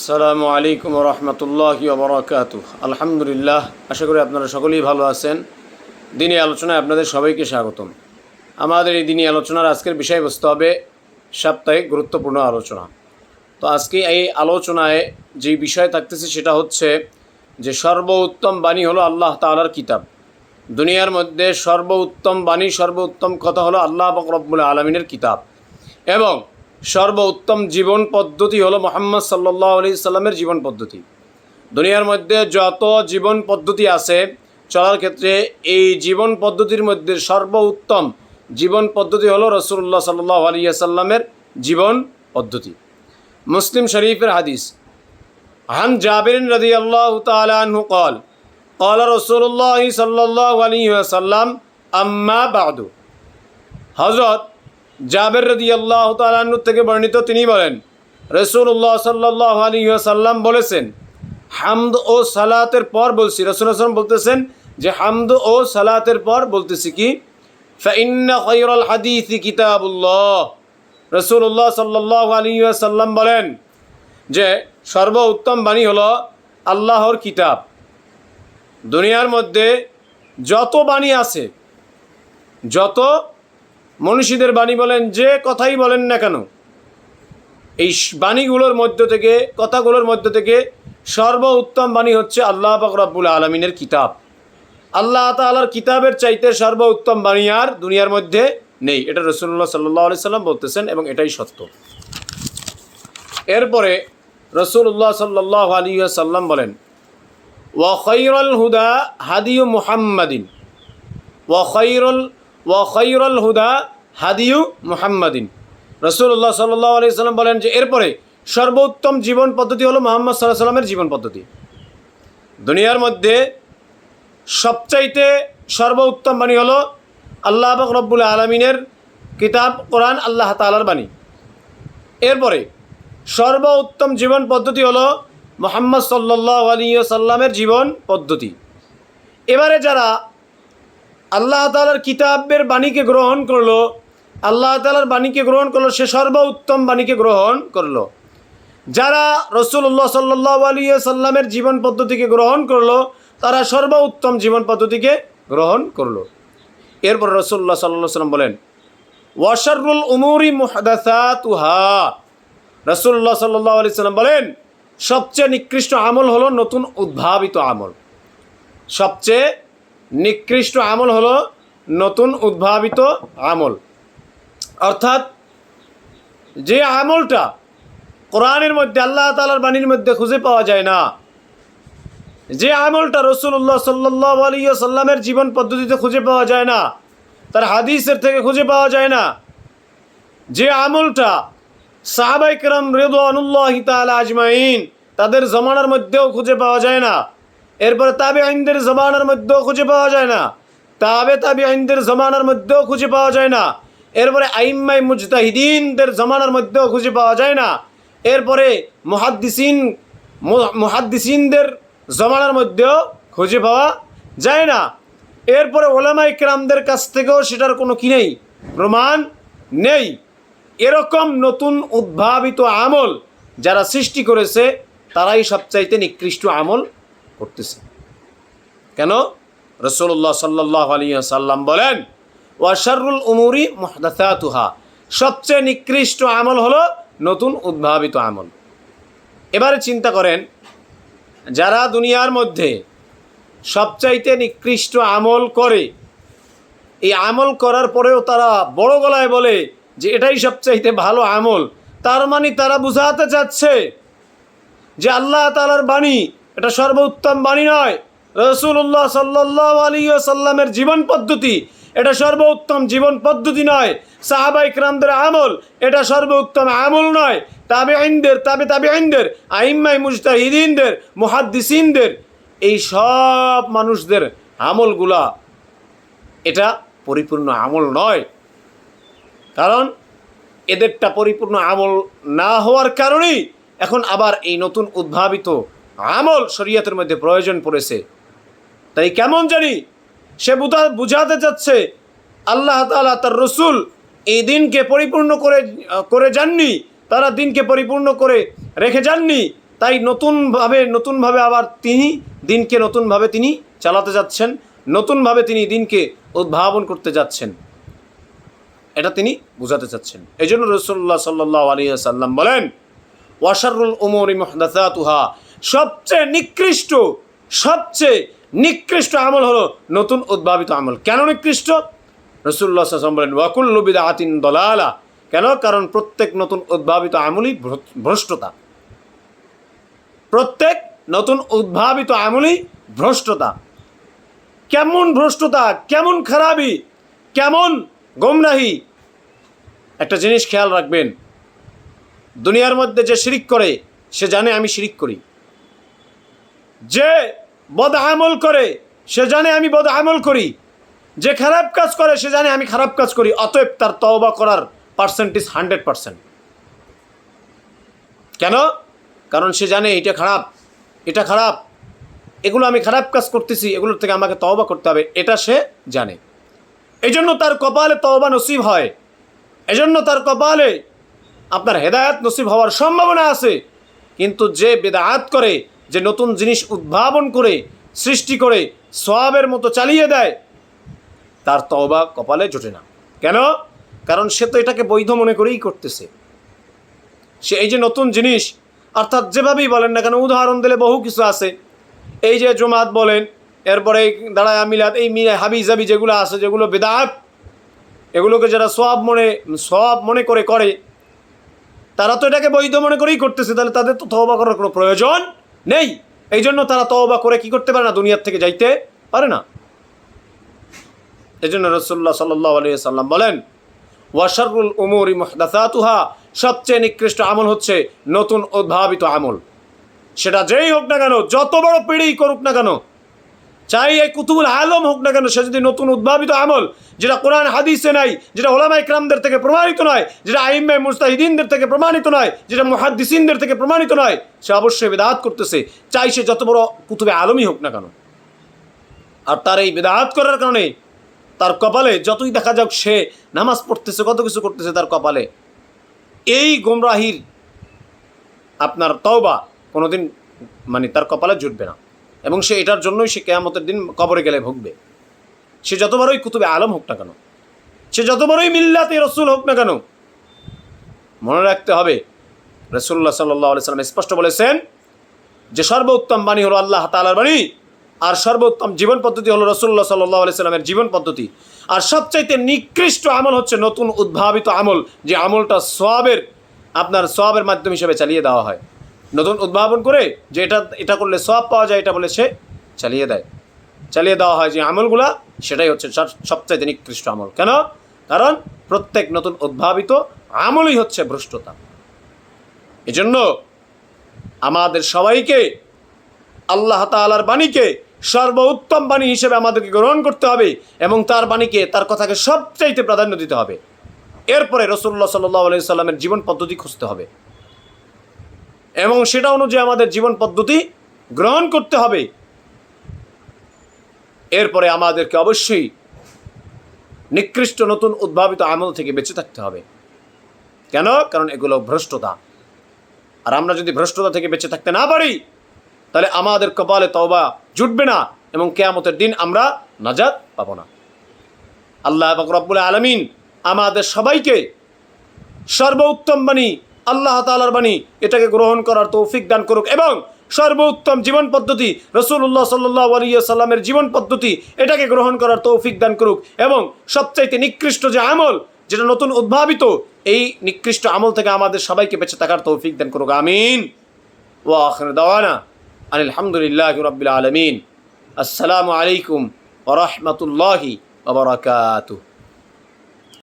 আসসালামু আলাইকুম রহমতুল্লাহি ওবরাকাতুহ। আলহামদুলিল্লাহ, আশা করি আপনারা সকলেই ভালো আছেন। দিনী আলোচনায় আপনাদের সবাইকে স্বাগতম। আমাদের এই দিনী আলোচনার আজকের বিষয়বস্তু হবে সাপ্তাহিক গুরুত্বপূর্ণ আলোচনা। তো আজকে এই আলোচনায় যে বিষয় থাকতেছে সেটা হচ্ছে যে সর্বোত্তম বাণী হলো আল্লাহ তাআলার কিতাব। দুনিয়ার মধ্যে সর্বোত্তম বাণী, সর্বোত্তম কথা হলো আল্লাহ পাক রব্বুল আলামিনের কিতাব, এবং সর্বোত্তম জীবন পদ্ধতি হলো মুহাম্মদ সাল্লাল্লাহু আলাইহি সাল্লামের জীবন পদ্ধতি। দুনিয়ার মধ্যে যত জীবন পদ্ধতি আছে চলার ক্ষেত্রে, এই জীবন পদ্ধতির মধ্যে সর্বোত্তম জীবন পদ্ধতি হলো রাসূলুল্লাহ সাল্লাল্লাহু আলাইহি সাল্লামের জীবন পদ্ধতি। মুসলিম শরীফের হাদিস, আন জাবির রাদিয়াল্লাহু তাআলা আনহু قال قال رسول الله صلى الله عليه وسلم আম্মা বাদু। হযরত জাবের রাদিয়াল্লাহু তাআলা আনহু থেকে বর্ণিত, তিনি বলেন রাসূলুল্লাহ সাল্লাল্লাহু আলাইহি ওয়াসাল্লাম বলেছেন, হামদ ও সালাতের পর বলছি। রাসূলুল্লাহ সাল্লাল্লাহু আলাইহি ওয়াসাল্লাম বলতেছেন যে হামদ ও সালাতের পর বলতেছি কি, ফাইন্না খায়রাল হাদিসি কিতাবুল্লাহ। রাসূলুল্লাহ সাল্লাল্লাহু আলাইহি ওয়াসাল্লাম বলেন যে সর্বোত্তম বাণী হলো আল্লাহর কিতাব। দুনিয়ার মধ্যে যত বাণী আছে, যত মনীষীদের বাণী বলেন, যে কথাই বলেন না কেন, এই বাণীগুলোর মধ্য থেকে, কথাগুলোর মধ্য থেকে সর্বোত্তম বাণী হচ্ছে আল্লাহ পাক রব্বুল আলামিনের কিতাব। আল্লাহ তাআলার কিতাবের চাইতে সর্বোত্তম বাণী আর দুনিয়ার মধ্যে নেই। এটা রাসূলুল্লাহ সাল্লাল্লাহু আলাইহি সাল্লাম বলতেছেন এবং এটাই সত্য। এরপরে রাসূলুল্লাহ সাল্লাল্লাহু আলাইহি সাল্লাম বলেন, ওয়া খায়রুল হুদা হাদিয়ু মুহাম্মাদিন, ওয়া খায়রুল হুদা হাদিয়ু মুহাম্মাদিন। রাসূলুল্লাহ সাল্লাল্লাহু আলাইহি সাল্লাম বলেন যে এরপরে সর্বোত্তম জীবন পদ্ধতি হলো মুহাম্মদ সাল্লাল্লাহু আলাইহি সাল্লামের জীবন পদ্ধতি। দুনিয়ার মধ্যে সবচাইতে সর্বোত্তম বাণী হলো আল্লাহ পাক রব্বুল আলামিনের কিতাব কোরআন, আল্লাহ তাআলার বাণী। এরপরে সর্বোত্তম জীবন পদ্ধতি হলো মুহাম্মদ সাল্লাল্লাহু আলাইহি সাল্লামের জীবন পদ্ধতি। এবারে যারা আল্লাহ তাআলার কিতাবের বাণীকে গ্রহণ করলো, আল্লাহ তাআলার বাণীকে গ্রহণ করলো, সে সর্বোত্তম বাণীকে গ্রহণ করলো। যারা রাসূলুল্লাহ সাল্লাল্লাহু আলাইহি সাল্লামের জীবন পদ্ধতিকে গ্রহণ করলো, তারা সর্বোত্তম জীবন পদ্ধতিকে গ্রহণ করলো। এরপর রাসূলুল্লাহ সাল্লাল্লাহু আলাইহি সাল্লাম বলেন, ওয়া শাররুল উমুরি মুহদাসাতুহা। রাসূলুল্লাহ সাল্লাল্লাহু আলাইহি সাল্লাম বলেন, সবচেয়ে নিকৃষ্ট আমল হলো নতুন উদ্ভাবিত আমল। সবচেয়ে নিকৃষ্ট আমল হলো নতুন উদ্ভাবিত আমল। অর্থাৎ যে আমলটা কোরআনের মধ্যে, আল্লাহ তাআলার বাণীর মধ্যে খুঁজে পাওয়া যায় না, যে আমলটা রাসূলুল্লাহ সাল্লাল্লাহু আলাইহি সাল্লামের জীবন পদ্ধতিতে খুঁজে পাওয়া যায় না, তার হাদিসের থেকে খুঁজে পাওয়া যায় না, যে আমলটা সাহাবায়ে কেরাম রিদওয়ানুল্লাহি তাআলা আজমাইন তাদের জমানার মধ্যেও খুঁজে পাওয়া যায় না, এরপরে তাবেঈনদের জমানার মধ্যেও খুঁজে পাওয়া যায় না, তাবেঈনদের জমানার মধ্যেও খুঁজে পাওয়া যায় না, এরপরে আইম্মাই মুজতাহিদিনদের জমানার মধ্যেও খুঁজে পাওয়া যায় না, এরপরে মুহাদ্দিসিনদের জমানার মধ্যেও খুঁজে পাওয়া যায় না, এরপরে উলামায়ে কেরামদের কাছ থেকেও সেটার কোনো কি নেই, প্রমাণ নেই। এরকম নতুন উদ্ভাবিত আমল যারা সৃষ্টি করেছে, তারাই সবচাইতে নিকৃষ্ট আমল করতেছে। কেন? রাসূলুল্লাহ সাল্লাল্লাহু আলাইহি সাল্লাম বলেন, ওয়া শাররুল উমুরি মুহদাসাতুহা। সবচেয়ে নিকৃষ্ট আমল হলো নতুন উদ্ভাবিত আমল। এবারে চিন্তা করেন, যারা দুনিয়ার মধ্যে সবচাইতে নিকৃষ্ট আমল করে, এই আমল করার পরেও তারা বড় গলায় বলে যে এটাই সবচাইতে ভালো আমল, তার মানে তারা বুঝাতে চাচ্ছে যে আল্লাহ তাআলার বাণী এটা সর্বোত্তম বাণী নয়, রাসূলুল্লাহ সাল্লাল্লাহু আলাইহি সাল্লামের জীবন পদ্ধতি এটা সর্বোত্তম জীবন পদ্ধতি নয়, সাহাবায়ে কেরামদের আমল এটা সর্বোত্তম আমল নয়, তাবেঈনদের আইম্মায়ে মুজতাহিদিনদের, মুহাদ্দিসিনদের, এই সব মানুষদের আমলগুলা এটা পরিপূর্ণ আমল নয়। কারণ এদেরটা পরিপূর্ণ আমল না হওয়ার কারণেই এখন আবার এই নতুন উদ্ভাবিত আমল শরীয়তের মধ্যে প্রয়োজন পড়েছে। তাই কেমন জানি সে বুঝাতে চাচ্ছে আল্লাহ তাআলা তার রাসূল এই দিনকে পরিপূর্ণ করে যাননি, তারা দিনকে পরিপূর্ণ করে রেখে যাননি, তাই নতুনভাবে আবার তিনি দিনকে নতুনভাবে তিনি চালাতে যাচ্ছেন, নতুনভাবে তিনি দিনকে উদ্ভাবন করতে যাচ্ছেন, এটা তিনি বোঝাতে চাচ্ছেন। এই জন্য রাসূলুল্লাহ সাল্লাল্লাহু আলাইহি ওয়াসাল্লাম বলেন, ওয়াশাররুল উমুরি মুহদাসাতুহা, সবচেয়ে নিকৃষ্ট আমল হলো নতুন উদ্ভাবিত আমল। কেন নিকৃষ্ট? রাসূলুল্লাহ সাল্লাল্লাহু আলাইহি ওয়াসাল্লাম বলেন, ওয়া কুল্লু বিদআতিন দালালা, কেন? কারণ প্রত্যেক নতুন উদ্ভাবিত আমলই ভ্রষ্টতা। প্রত্যেক নতুন উদ্ভাবিত আমলই ভ্রষ্টতা। কেমন ভ্রষ্টতা, কেমন খারাপি, কেমন গোমরাহি! একটা জিনিস খেয়াল রাখবেন, দুনিয়ার মধ্যে যে শিরিক করে সে জানে আমি শিরিক করি, যে বদ আমল করে সে জানে আমি বদ আমল করি, যে খারাপ কাজ করে সে জানে আমি খারাপ কাজ করি। অতএব তার তওবা করার পার্সেন্টেজ 100%। কেন? কারণ সে জানে এটা খারাপ, এগুলো আমি খারাপ কাজ করতেছি, এগুলোর থেকে আমাকে তওবা করতে হবে, এটা সে জানে। এই জন্য তার কপালে তওবা নসিব হয়, এজন্য তার কপালে আপনার হেদায়েত নসিব হওয়ার সম্ভাবনা আছে। কিন্তু যে বিদআত করে, যে নতুন জিনিস উদ্ভাবন করে, সৃষ্টি করে সওয়াবের মতো চালিয়ে দেয়, তার তওবা কপালে জোটে না। কেন? কারণ সে তো এটাকে বৈধ মনে করেই করতেছে। সে এই যে নতুন জিনিস, অর্থাৎ যেভাবেই বলেন না কেন, উদাহরণ দিলে বহু কিছু আছে। এই যে জুমাত বলেন, এরপরে দাঁড়ায় মিলাদ, এই হাবি জাবি যেগুলো আছে, যেগুলো বিদআত, এগুলোকে যারা সওয়াব মনে করে তারা তো এটাকে বৈধ মনে করেই করতেছে, তাহলে তাদের তো তওবা করার কোনো প্রয়োজন নেই। এই জন্য তারা তওবা করে কি করতে পারে না, দুনিয়ার থেকে যাইতে পারে না। এই জন্য রাসূলুল্লাহ সাল্লাল্লাহু আলাইহি ওয়াসাল্লাম বলেন, ওয়াশাররুল উমুরি মুহদাসাতুহা, সবচেয়ে নিকৃষ্ট আমল হচ্ছে নতুন উদ্ভাবিত আমল। সেটা যেই হোক না কেন, যত বড় পিড়ি করুক না কেন, চাই এই কুতুবুল আলম হোক না কেন, সে যদি নতুন উদ্ভাবিত আমল, যেটা কোরআন হাদিসে নাই, যেটা উলামায়ে কেরামদের থেকে প্রমাণিত নয়, যেটা আইম্মায়ে মুজতাহিদিনদের থেকে প্রমাণিত নয়, যেটা মুহাদ্দিসিনদের থেকে প্রমাণিত নয়, সে অবশ্যই বিদআত করতেছে, চাই সে যত বড় কুতুবে আলমই হোক না কেন। আর তার এই বিদআত করার কারণে তার কপালে যতই দেখা যাক সে নামাজ পড়তেছে, কত কিছু করতেছে, তার কপালে এই গোমরাহির আপনার তওবা কোনোদিন তার কপালে জুটবে না, এবং সে এটার জন্যই সে কিয়ামতের দিন কবরে গেলে ভুগবে। সে যত বড়ই কুতুবে আলম হোক না কেন, সে যত বড়ই মিল্লাতে রসুল হোক না কেন, মনে রাখতে হবে রাসূলুল্লাহ সাল্লাল্লাহু আলাইহি ওয়াসাল্লাম স্পষ্ট বলেছেন যে সর্বোত্তম বাণী হলো আল্লাহ তাআলার বাণী, আর সর্বোত্তম জীবন পদ্ধতি হলো রাসূলুল্লাহ সাল্লাল্লাহু আলাইহি ওয়াসাল্লামের জীবন পদ্ধতি। আর সবচাইতে নিকৃষ্ট আমল হচ্ছে নতুন উদ্ভাবিত আমল, যে আমলটা সওয়াবের মাধ্যম হিসেবে চালিয়ে দেওয়া হয়। নতুন উদ্ভাবন করে যে এটা করলে সওয়াব পাওয়া যায়, এটা বলে সে চালিয়ে দেওয়া হয় যে আমলগুলা, সেটাই হচ্ছে সবচাইতে নিকৃষ্ট আমল। কেন? কারণ প্রত্যেক নতুন উদ্ভাবিত আমলই হচ্ছে ভ্রষ্টতা। এজন্য আমাদের সবাইকে আল্লাহ তাআলার বাণীকে সর্বোত্তম বাণী হিসেবে আমাদেরকে গ্রহণ করতে হবে, এবং তার বাণীকে, তার কথাকে সবচাইতে প্রাধান্য দিতে হবে। এরপরে রাসূলুল্লাহ সাল্লাল্লাহু আলাইহি সাল্লামের জীবন পদ্ধতি খুঁজতে হবে, এবং সেটা অনুযায়ী আমাদের জীবন পদ্ধতি গ্রহণ করতে হবে। এরপরে আমাদেরকে অবশ্যই নিকৃষ্ট নতুন উদ্ভাবিত আমল থেকে বেঁচে থাকতে হবে। কেন? কারণ এগুলো ভ্রষ্টতা। আর আমরা যদি ভ্রষ্টতা থেকে বেঁচে থাকতে না পারি, তাহলে আমাদের কপালে তওবা জুটবে না, এবং কিয়ামতের দিন আমরা নাজাত পাবো না। আল্লাহ পাক রব্বুল আলামিন আমাদের সবাইকে সর্বোত্তম বাণী, আল্লাহ তাআলার বাণী, এটাকে গ্রহণ করার তৌফিক দান করুক, এবং সর্বোত্তম জীবন পদ্ধতি রাসূলুল্লাহ সাল্লাল্লাহু আলাইহি ওয়াসাল্লামের জীবন পদ্ধতি, এটাকে গ্রহণ করার তৌফিক দান করুক, এবং সবচাইতে নিকৃষ্ট যে আমল, যেটা নতুন উদ্ভাবিত, এই নিকৃষ্ট আমল থেকে আমাদের সবাইকে বেঁচে থাকার তৌফিক দান করুক। আমিন। ওয়া আখিরু দাওয়ানা আলহামদুলিল্লাহি রাব্বিল আলামিন। আসসালামু আলাইকুম ওয়া রাহমাতুল্লাহি ওয়া বারাকাতুহু।